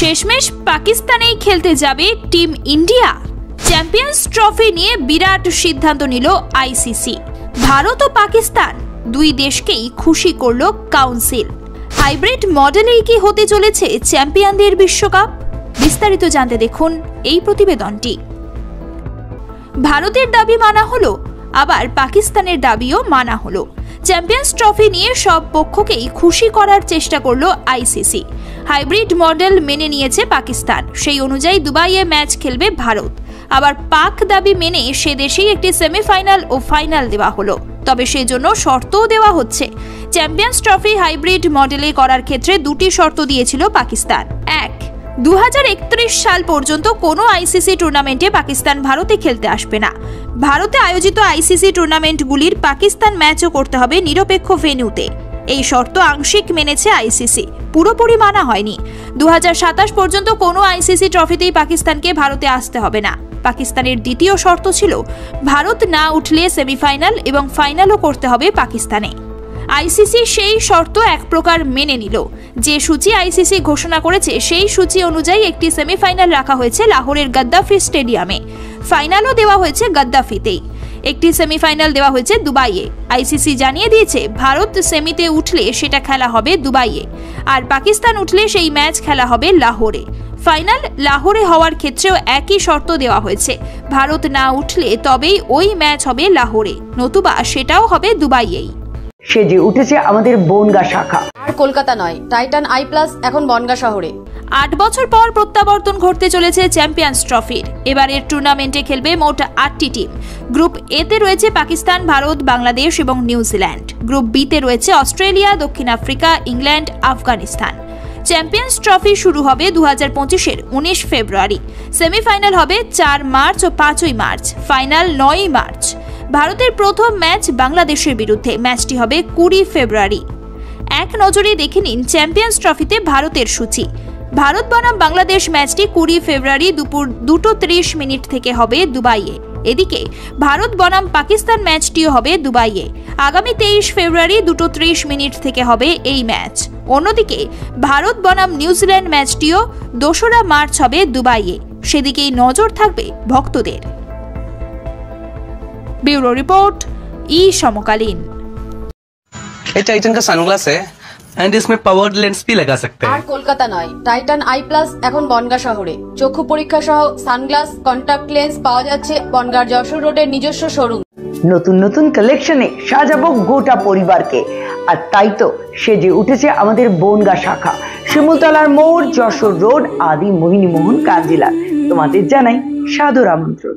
শেষমেশ পাকিস্তানেই খেলতে যাবে টিম ইন্ডিয়া। চ্যাম্পিয়ন্স ট্রফি নিয়ে বিরাট সিদ্ধান্ত নিল আইসিসি। ভারত ও পাকিস্তান দুই দেশকেই খুশি করল কাউন্সিল। হাইব্রিড মডেলেই কি হতে চলেছে চ্যাম্পিয়নদের বিশ্বকাপ? বিস্তারিত জানতে দেখুন এই প্রতিবেদনটি। ভারতের দাবি মানা হলো, আবার পাকিস্তানের দাবিও মানা হলো। চ্যাম্পিয়ন্স ট্রফি নিয়ে সব পক্ষকেই খুশি করার চেষ্টা করলো আইসিসি। হাইব্রিড মডেল মেনে নিয়েছে পাকিস্তান, সেই অনুযায়ী দুবাইয়ে ম্যাচ খেলবে ভারত। আবার পাক দাবি মেনে সে দেশেই একটি সেমিফাইনাল ও ফাইনাল দেওয়া হলো। তবে সেজন্য শর্তও দেওয়া হচ্ছে। চ্যাম্পিয়ন্স ট্রফি হাইব্রিড মডেলে করার ক্ষেত্রে দুটি শর্ত দিয়েছিল পাকিস্তান। 1, 2031 সাল পর্যন্ত কোনো আইসিসি টুর্নামেন্টে পাকিস্তান ভারতে খেলতে আসবে না। ভারতে আয়োজিত আইসিসি টুর্নামেন্টগুলির পাকিস্তান ম্যাচও করতে হবে নিরপেক্ষ ভেন্যুতে। এই শর্ত আংশিক মেনেছে আইসিসি, পুরোপুরি মানা হয়নি। 2027 পর্যন্ত কোনো আইসিসি ট্রফিতেই পাকিস্তানকে ভারতে আসতে হবে না। পাকিস্তানের দ্বিতীয় শর্ত ছিল ভারত না উঠলে সেমিফাইনাল এবং ফাইনালও করতে হবে পাকিস্তানে। আইসিসি সেই শর্ত এক প্রকার মেনে নিল। যে সূচি আইসিসি ঘোষণা করেছে সেই সূচি অনুযায়ী একটি সেমিফাইনাল রাখা হয়েছে লাহোরের গাদ্দাফি স্টেডিয়ামে। ফাইনালও দেওয়া হয়েছে গাদ্দাফিতেই। একটি সেমিফাইনাল দেওয়া হয়েছে দুবাইয়ে। আইসিসি জানিয়ে দিয়েছে ভারত সেমিতে উঠলে সেটা খেলা হবে দুবাইয়ে, আর পাকিস্তান উঠলে সেই ম্যাচ খেলা হবে লাহোরে। ফাইনাল লাহোরে হওয়ার ক্ষেত্রেও একই শর্ত দেওয়া হয়েছে। ভারত না উঠলে তবেই ওই ম্যাচ হবে লাহোরে, নতুবা সেটাও হবে দুবাইয়েই। সেজে উঠেছে আমাদের বনগাঁ শাখা। আর কলকাতা নয়, টাইটান আই প্লাস এখন বনগাঁ শহরে। 8 বছর পর প্রত্যাবর্তন ঘটতে চলেছে চ্যাম্পিয়ন্স ট্রফির। এবারের টুর্নামেন্টে খেলবে মোট 8টি টিম। গ্রুপ এ তে রয়েছে পাকিস্তান, ভারত, বাংলাদেশ এবং নিউজিল্যান্ড। গ্রুপ বি তে রয়েছে অস্ট্রেলিয়া, দক্ষিণ Africa, England, Afghanistan. Champions trophy শুরু হবে 2025-এর 19 ফেব্রুয়ারি। সেমিফাইনাল হবে 4 মার্চ ও 5 মার্চ, ফাইনাল 9 মার্চ। ভারতের প্রথম ম্যাচ বাংলাদেশের বিরুদ্ধে, ম্যাচটি হবে 20 ফেব্রুয়ারি। এক নজরে দেখে নিন চ্যাম্পিয়ন্স ট্রফিতে ভারতের সূচি। ভারত বনাম বাংলাদেশ ম্যাচটি 20 ফেব্রুয়ারি দুপুর 2:30 থেকে হবে দুবাইয়ে। এদিকে ভারত বনাম পাকিস্তান ম্যাচটিও হবে দুবাইয়ে। আগামী 23 ফেব্রুয়ারি 2:30 থেকে হবে এই ম্যাচ। অন্যদিকে ভারত বনাম নিউজিল্যান্ড ম্যাচটিও 2রা মার্চ হবে দুবাইয়ে। সেদিকেই নজর থাকবে ভক্তদের। ब्यूरो रिपोर्ट, ई समकालीन। ये टाइटन का सनग्लास है एंड इसमें पावर्ड लेंस भी लगा सकते हैं। আর কলকাতা নয়, টাইটান আই প্লাস এখন বনগাঁ শহরে। চক্ষু পরীক্ষা সহ সানগ্লাস, কন্টাক্ট লেন্স পাওয়া যাচ্ছে বনগাঁ যশোর রোডের নিজস্ব শোরুম। নতুন নতুন কালেকশনে সাজাবো গোটা পরিবারকে, আর তাই তো সেজে উঠেছে আমাদের বনগাঁ শাখা। শিমুলতলার মোড়, যশোর রোড, আদি মোহিনী মোহন কাঞ্জিলাল। তোমাদের জানাই সাদর আমন্ত্রণ।